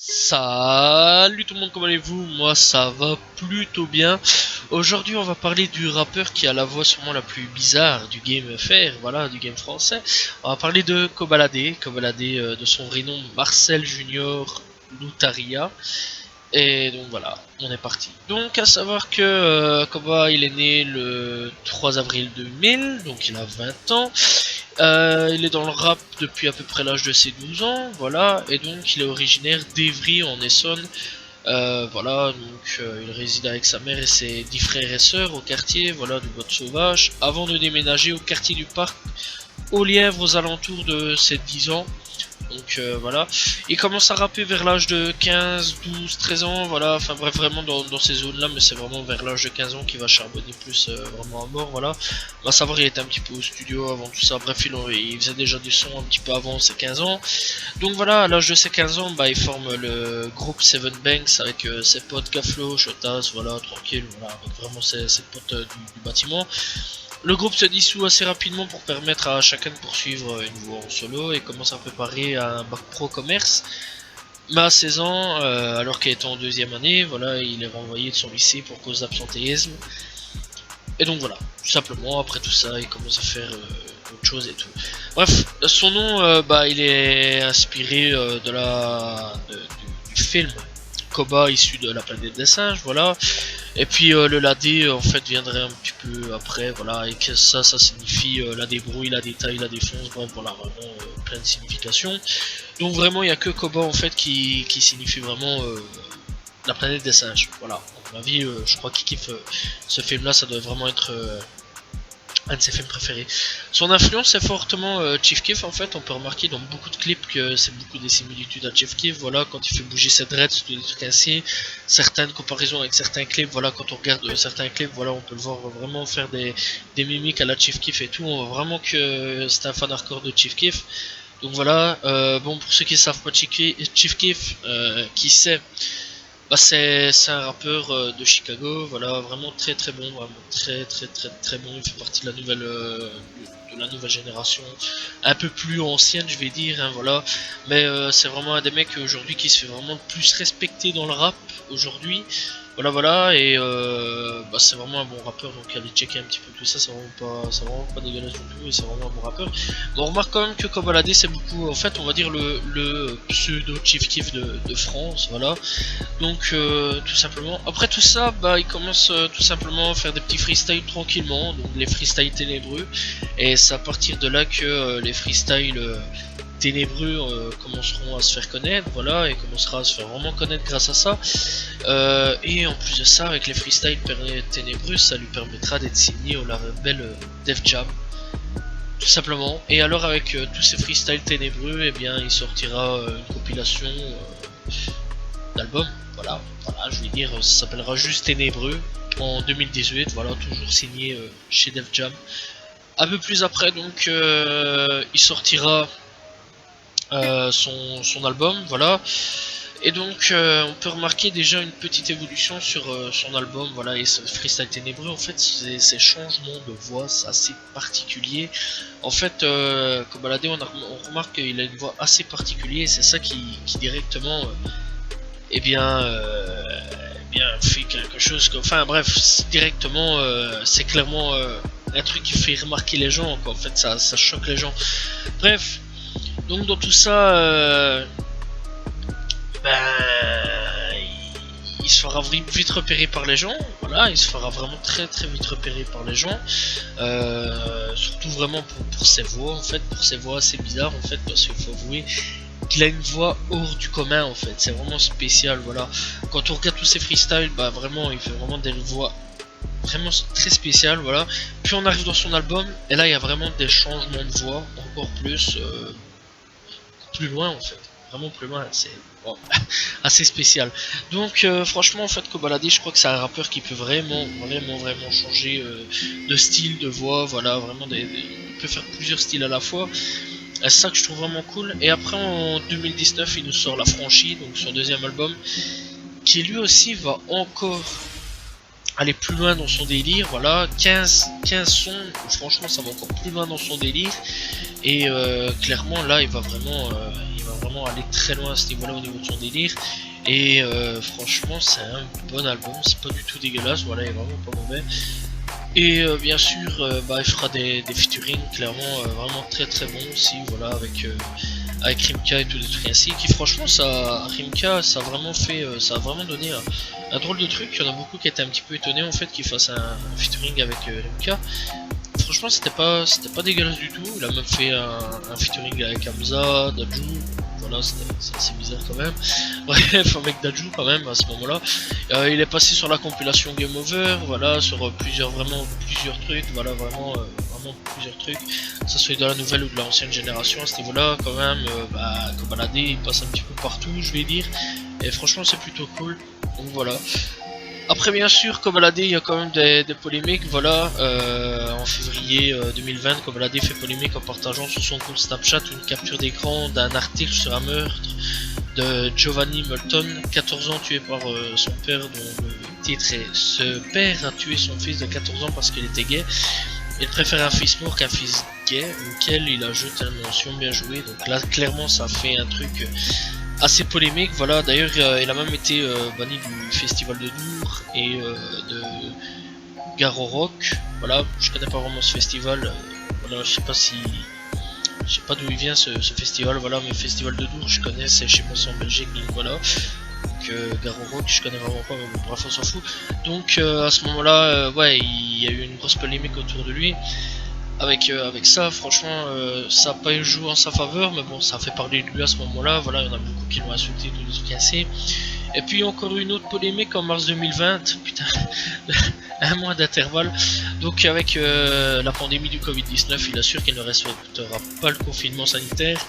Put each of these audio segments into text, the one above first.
Salut tout le monde, comment allez-vous? Moi ça va plutôt bien. Aujourd'hui on va parler du rappeur qui a la voix sûrement la plus bizarre du game FR, voilà, du game français. On va parler de Kobalade, de son vrai nom Marcel Junior Loutaria. Et donc voilà, on est parti. Donc à savoir que Koba il est né le 3 avril 2000, donc il a 20 ans. Il est dans le rap depuis à peu près l'âge de ses 12 ans, voilà, et donc il est originaire d'Evry en Essonne. Voilà, donc il réside avec sa mère et ses 10 frères et sœurs au quartier, voilà, du Botte Sauvage, avant de déménager au quartier du Parc, aux Lièvres, aux alentours de ses 10 ans. Donc voilà, il commence à rapper vers l'âge de 15, 12, 13 ans, voilà, enfin bref, vraiment dans ces zones là, mais c'est vraiment vers l'âge de 15 ans qu'il va charbonner plus vraiment à mort, voilà. On va savoir, il était un petit peu au studio avant tout ça, bref, il faisait déjà du son un petit peu avant ses 15 ans. Donc voilà, à l'âge de ses 15 ans, bah, il forme le groupe Seven Banks avec ses potes Gaflo, Chotas, voilà, tranquille, voilà, avec vraiment ses potes du bâtiment. Le groupe se dissout assez rapidement pour permettre à chacun de poursuivre une voie en solo et commence à préparer un bac pro commerce. Mais à 16 ans, alors qu'il est en deuxième année, voilà, il est renvoyé de son lycée pour cause d'absentéisme. Et donc voilà, tout simplement, après tout ça, il commence à faire autre chose et tout. Bref, son nom, bah, il est inspiré du film Koba issu de la planète des singes, voilà. Et puis le ladé en fait viendrait un petit peu après, voilà, et que ça signifie la débrouille, la détail, la défonce, bref, voilà, vraiment plein de significations. Donc vraiment il n'y a que Koba en fait qui signifie vraiment la planète des singes, voilà. À mon avis, je crois qu'il kiffe ce film là, ça doit vraiment être un de ses films préférés. Son influence est fortement Chief Keef en fait, on peut remarquer dans beaucoup de clips que c'est beaucoup des similitudes à Chief Keef, voilà, quand il fait bouger ses dreads, des trucs ainsi, certaines comparaisons avec certains clips, voilà, quand on regarde certains clips, voilà, on peut le voir vraiment faire des mimiques à la Chief Keef et tout, on voit vraiment que c'est un fan hardcore de Chief Keef. Donc voilà, bon, pour ceux qui savent pas Chief Keef, qui c'est, bah c'est un rappeur de Chicago, voilà, vraiment très bon, vraiment très bon. Il fait partie de la nouvelle génération, un peu plus ancienne, je vais dire, hein, voilà. Mais c'est vraiment un des mecs aujourd'hui qui se fait vraiment le plus respecter dans le rap aujourd'hui. Voilà, et bah, c'est vraiment un bon rappeur, donc allez checker un petit peu tout ça, c'est vraiment pas dégueulasse du tout, et c'est vraiment un bon rappeur. Bon, on remarque quand même que Kobalade c'est beaucoup, en fait, on va dire le pseudo Chief Keef de France, voilà. Donc tout simplement, après tout ça, bah il commence tout simplement à faire des petits freestyles tranquillement, donc les freestyles ténébreux, et c'est à partir de là que les freestyles ténébreux commenceront à se faire connaître, voilà, et commencera à se faire vraiment connaître grâce à ça. Et en plus de ça, avec les freestyles ténébreux, ça lui permettra d'être signé au label Def Jam, tout simplement. Et alors avec tous ces freestyles ténébreux, et bien il sortira une compilation d'albums. Voilà, je vais dire, ça s'appellera juste Ténébreux en 2018, voilà, toujours signé chez Def Jam. Un peu plus après, donc, il sortira son album, voilà. Et donc, on peut remarquer déjà une petite évolution sur son album, voilà, et ce freestyle ténébreux, en fait, ces changements de voix, c'est assez particulier. En fait, comme Baladé, on remarque qu'il a une voix assez particulière, et c'est ça qui directement eh bien fait quelque chose que, enfin bref, directement c'est clairement un truc qui fait remarquer les gens, quoi. En fait ça choque les gens, bref. Donc dans tout ça ben il se fera vite repérer par les gens, voilà, il se fera vraiment très vite repérer par les gens, surtout vraiment pour ses voix, en fait, pour ses voix assez bizarres, en fait, parce qu'il faut avouer qu'il a une voix hors du commun, en fait, c'est vraiment spécial, voilà. Quand on regarde tous ses freestyles, bah vraiment, il fait vraiment des voix vraiment très spéciales, voilà. Puis on arrive dans son album, et là il y a vraiment des changements de voix, encore plus loin, en fait, vraiment plus loin, c'est bon, assez spécial. Donc franchement, en fait, Kobalade, je crois que c'est un rappeur qui peut vraiment changer de style, de voix, voilà, vraiment il peut faire plusieurs styles à la fois. C'est ça que je trouve vraiment cool. Et après en 2019 il nous sort La Franchie, donc son deuxième album, qui lui aussi va encore aller plus loin dans son délire, voilà, 15 sons, franchement ça va encore plus loin dans son délire, et clairement là il va vraiment aller très loin à ce niveau là au niveau de son délire, et franchement c'est un bon album, c'est pas du tout dégueulasse, voilà, il est vraiment pas mauvais. Et bien sûr il fera des featuring clairement vraiment très très bons aussi, voilà, avec Rimka et tout des trucs ainsi, qui franchement Rimka ça a vraiment fait, ça a vraiment donné un drôle de truc. Il y en a beaucoup qui étaient un petit peu étonnés en fait qu'il fasse un featuring avec Rimka. Franchement c'était pas dégueulasse du tout, il a même fait un featuring avec Hamza, Dajou, voilà, c'est assez bizarre quand même. Bref, avec Dajou quand même à ce moment là. Il est passé sur la compilation Game Over, voilà, sur plusieurs trucs, voilà, vraiment plusieurs trucs, que ce soit de la nouvelle ou de l'ancienne génération à ce niveau là quand même. Kobalade il passe un petit peu partout je vais dire, et franchement c'est plutôt cool, donc voilà. Après bien sûr Kobalade il y a quand même des polémiques, voilà, en février 2020 Kobalade fait polémique en partageant sur son compte Snapchat une capture d'écran d'un article sur un meurtre de Giovanni Multon, 14 ans, tué par son père, dont le titre est "Ce père a tué son fils de 14 ans parce qu'il était gay. Il préfère un fils mort qu'un fils gay", auquel il ajoute une mention "bien joué". Donc là clairement ça fait un truc assez polémique, voilà. D'ailleurs il a même été banni du festival de Dour et de Garo Rock, voilà. Je connais pas vraiment ce festival, voilà, je sais pas d'où il vient ce festival, voilà, mais le festival de Dour je connais, c'est chez moi, c'est en Belgique, donc voilà. Donc Garo Rock je connais vraiment pas, mais bon, bref on s'en fout. Donc à ce moment là ouais, il y a eu une grosse polémique autour de lui avec ça, franchement ça a pas joué en sa faveur, mais bon ça a fait parler de lui à ce moment là, voilà, il y en a beaucoup qui l'ont insulté, tout des trucs cassés. Et puis encore une autre polémique en mars 2020, putain, un mois d'intervalle. Donc avec la pandémie du Covid-19, il assure qu'il ne respectera pas le confinement sanitaire,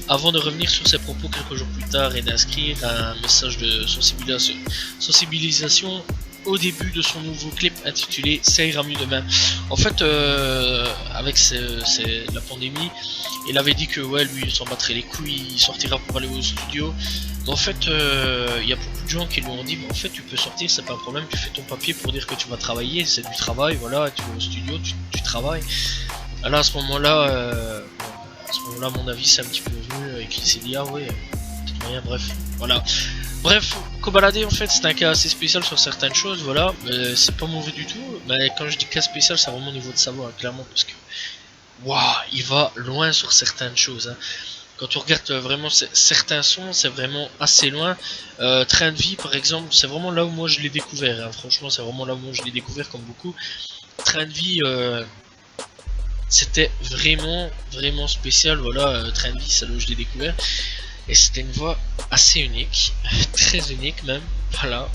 avant de revenir sur ses propos quelques jours plus tard et d'inscrire un message de sensibilisation au début de son nouveau clip intitulé "Ça ira mieux demain". En fait avec la pandémie, il avait dit que ouais, lui il s'en battrait les couilles, il sortira pour aller au studio. Mais en fait il y a beaucoup de gens qui lui ont dit en fait tu peux sortir, c'est pas un problème, tu fais ton papier pour dire que tu vas travailler, c'est du travail, voilà, tu vas au studio, tu travailles. Alors à ce moment là à mon avis c'est un petit peu venu et qu'il s'est dit ah ouais peut-être moyen, bref, voilà. Bref, Kobalade en fait c'est un cas assez spécial sur certaines choses, voilà, mais c'est pas mauvais du tout. Mais quand je dis cas spécial, c'est vraiment au niveau de sa voix, hein, clairement, parce que waouh, il va loin sur certaines choses, hein. Quand on regarde vraiment certains sons, c'est vraiment assez loin. Train de vie par exemple, c'est vraiment là où moi je l'ai découvert, hein. Franchement c'est vraiment là où moi je l'ai découvert comme beaucoup. Train de vie c'était vraiment spécial, voilà. Train de vie c'est là où je l'ai découvert. Et c'était une voix assez unique, très unique même, voilà.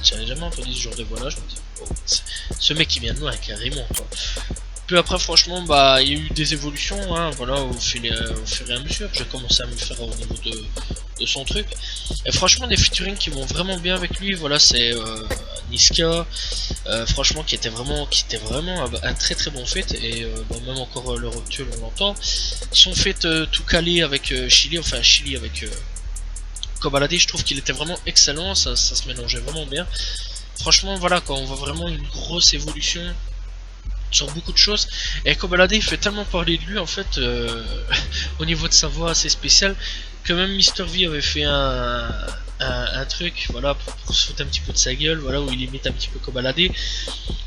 J'avais jamais entendu ce genre de voix là, je me dis oh, ce mec qui vient de loin carrément quoi. Puis après franchement bah il y a eu des évolutions, hein, voilà, au fur et à mesure j'ai commencé à me faire au niveau de son truc, et franchement des featuring qui vont vraiment bien avec lui, voilà, c'est Niska, franchement qui était vraiment un très bon fait, et bon, même encore l'heure actuelle on l'entend, son fait tout calé avec Chili, enfin Chili avec Kobalade, je trouve qu'il était vraiment excellent, ça se mélangeait vraiment bien. Franchement voilà, quand on voit vraiment une grosse évolution sur beaucoup de choses, et Kobalade il fait tellement parler de lui en fait au niveau de sa voix assez spéciale, que même Mr V avait fait un truc, voilà, pour se foutre un petit peu de sa gueule, voilà, où il imite un petit peu Kobalade.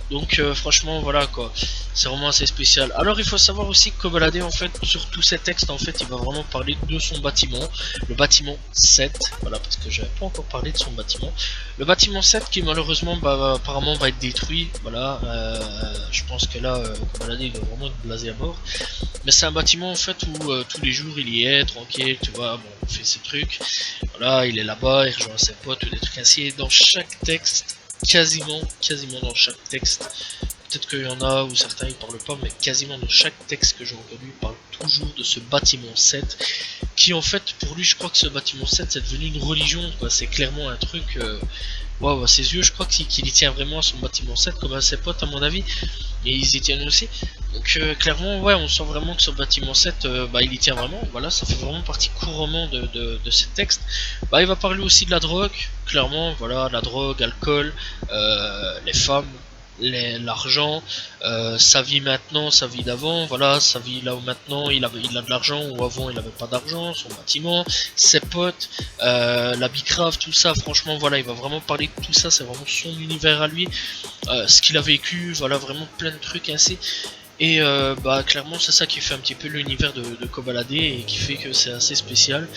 Donc franchement voilà quoi, c'est vraiment assez spécial. Alors il faut savoir aussi que Kobalade en fait sur tous ses textes en fait il va vraiment parler de son bâtiment, le bâtiment 7, voilà, parce que j'avais pas encore parlé de son bâtiment. Le bâtiment 7 qui malheureusement apparemment va être détruit, voilà. Je pense que là Kobalade il va vraiment être blasé à mort. Mais c'est un bâtiment en fait où tous les jours il y est tranquille, tu vois, bon, on fait ses trucs, voilà, il est là-bas, il rejoint ses potes, des trucs ainsi, et dans chaque texte, quasiment dans chaque texte, peut-être qu'il y en a où certains ils parlent pas, mais quasiment dans chaque texte que j'ai entendu, il parle toujours de ce bâtiment 7, qui en fait pour lui, je crois que ce bâtiment 7 c'est devenu une religion quoi, c'est clairement un truc Ouais, ouais, ses yeux, je crois qu'il y tient vraiment à son bâtiment 7 comme à ses potes à mon avis, et ils y tiennent aussi. Donc clairement, ouais, on sent vraiment que ce bâtiment 7, bah, il y tient vraiment, voilà, ça fait vraiment partie couramment de ces textes. Bah, il va parler aussi de la drogue, clairement, voilà, la drogue, alcool, les femmes, l'argent, sa vie maintenant, sa vie d'avant, voilà, sa vie là où maintenant il a de l'argent, ou avant il avait pas d'argent, son bâtiment, ses potes, la bicrave, tout ça, franchement, voilà, il va vraiment parler de tout ça, c'est vraiment son univers à lui, ce qu'il a vécu, voilà, vraiment plein de trucs ainsi. Et bah clairement c'est ça qui fait un petit peu l'univers de Kobalade et qui fait que c'est assez spécial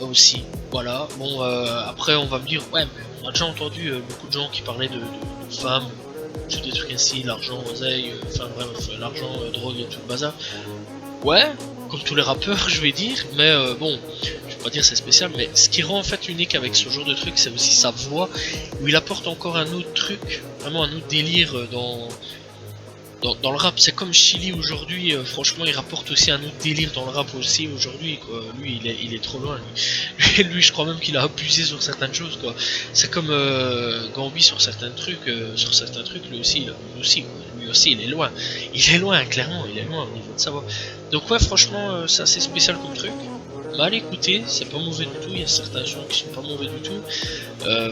aussi. Voilà, bon après on va me dire ouais mais on a déjà entendu beaucoup de gens qui parlaient de femmes, tout des trucs ainsi, l'argent, oseille, enfin bref, l'argent, drogue et tout le bazar. Ouais, comme tous les rappeurs je vais dire, mais bon, je vais pas dire c'est spécial, mais ce qui rend en fait unique avec ce genre de truc c'est aussi sa voix, où il apporte encore un autre truc, vraiment un autre délire dans le rap. C'est comme Chili aujourd'hui, franchement il rapporte aussi un autre délire dans le rap aussi aujourd'hui quoi. Lui il est trop loin lui. Lui je crois même qu'il a abusé sur certaines choses quoi. C'est comme Gambi sur certains trucs, lui aussi, lui aussi il est loin. Il est loin clairement, il est loin au niveau de sa voix. Donc ouais franchement c'est assez spécial comme truc. Bah allez écoutez, c'est pas mauvais du tout, il y a certains sons qui sont pas mauvais du tout.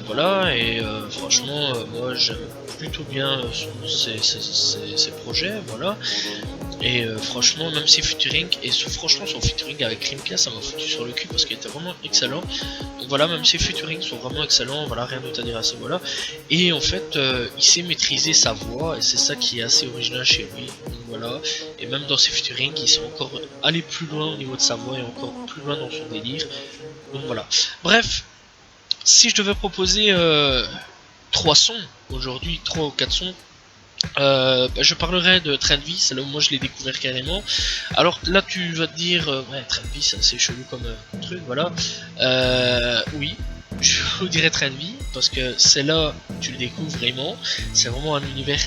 Voilà, et franchement, moi j'aime plutôt bien ses projets, voilà. Et franchement, même ses featuring, et franchement son featuring avec Rimka, ça m'a foutu sur le cul parce qu'il était vraiment excellent. Donc voilà, même ses featuring sont vraiment excellents, voilà, rien d'autre à dire à ce voilà. Et en fait, il sait maîtriser sa voix, et c'est ça qui est assez original chez lui. Donc voilà, et même dans ses featuring, il sait encore aller plus loin au niveau de sa voix et encore plus loin dans son délire. Donc voilà. Bref, si je devais proposer 3 sons aujourd'hui, 3 ou 4 sons, bah, je parlerai de Train de Vie, c'est là où moi je l'ai découvert carrément. Alors là tu vas te dire, ouais Train de Vie c'est assez chelou comme truc, voilà. Oui, je vous dirais Train de Vie, parce que c'est là où tu le découvres vraiment, c'est vraiment un univers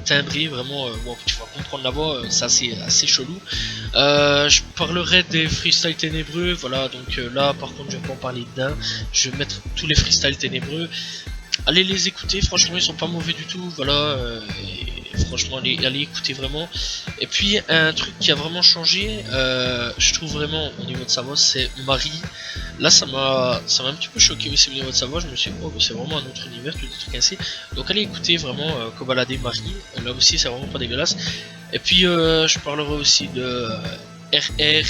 timbré, vraiment, bon, tu vas comprendre la voix, c'est assez chelou. Je parlerai des freestyles ténébreux, voilà, donc là par contre je vais pas en parler d'un, je vais mettre tous les freestyles ténébreux. Allez les écouter, franchement ils sont pas mauvais du tout, voilà, et franchement allez écouter vraiment. Et puis un truc qui a vraiment changé, je trouve vraiment au niveau de sa voix, c'est Marie. Là ça m'a un petit peu choqué aussi au niveau de sa voix, je me suis dit oh c'est vraiment un autre univers, tout des trucs ainsi. Donc allez écouter vraiment Kobalade Marie, là aussi c'est vraiment pas dégueulasse. Et puis je parlerai aussi de RR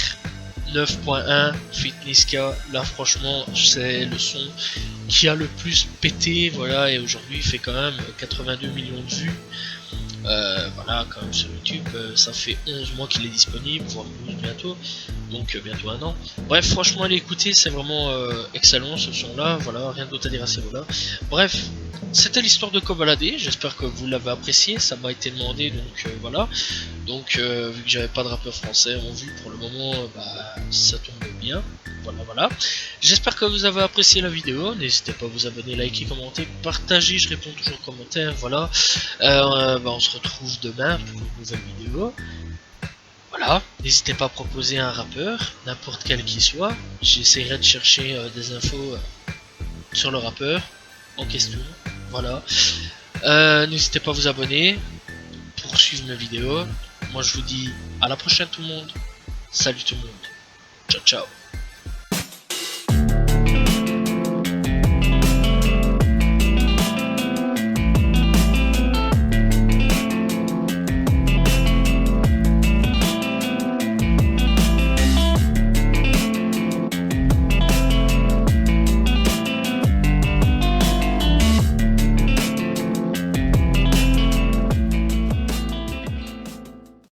9.1 Fitnesska, là franchement c'est le son qui a le plus pété, voilà, et aujourd'hui il fait quand même 82 millions de vues. Voilà, quand même sur YouTube, ça fait 11 mois qu'il est disponible, voire 12 bientôt, donc bientôt un an. Bref, franchement, allez écouter, c'est vraiment excellent ce son là, voilà, rien d'autre à dire à ce niveau là. Bref, c'était l'histoire de Kobalade, j'espère que vous l'avez apprécié, ça m'a été demandé, donc voilà. Donc, vu que j'avais pas de rappeur français en vue pour le moment, bah ça tombe bien. Voilà. J'espère que vous avez apprécié la vidéo. N'hésitez pas à vous abonner, liker, commenter, partager. Je réponds toujours aux commentaires. Voilà. Bah, on se retrouve demain pour une nouvelle vidéo. Voilà. N'hésitez pas à proposer un rappeur, n'importe quel qu'il soit. J'essaierai de chercher des infos sur le rappeur en question. Voilà. N'hésitez pas à vous abonner pour suivre mes vidéos. Moi je vous dis à la prochaine tout le monde. Salut tout le monde. Ciao ciao.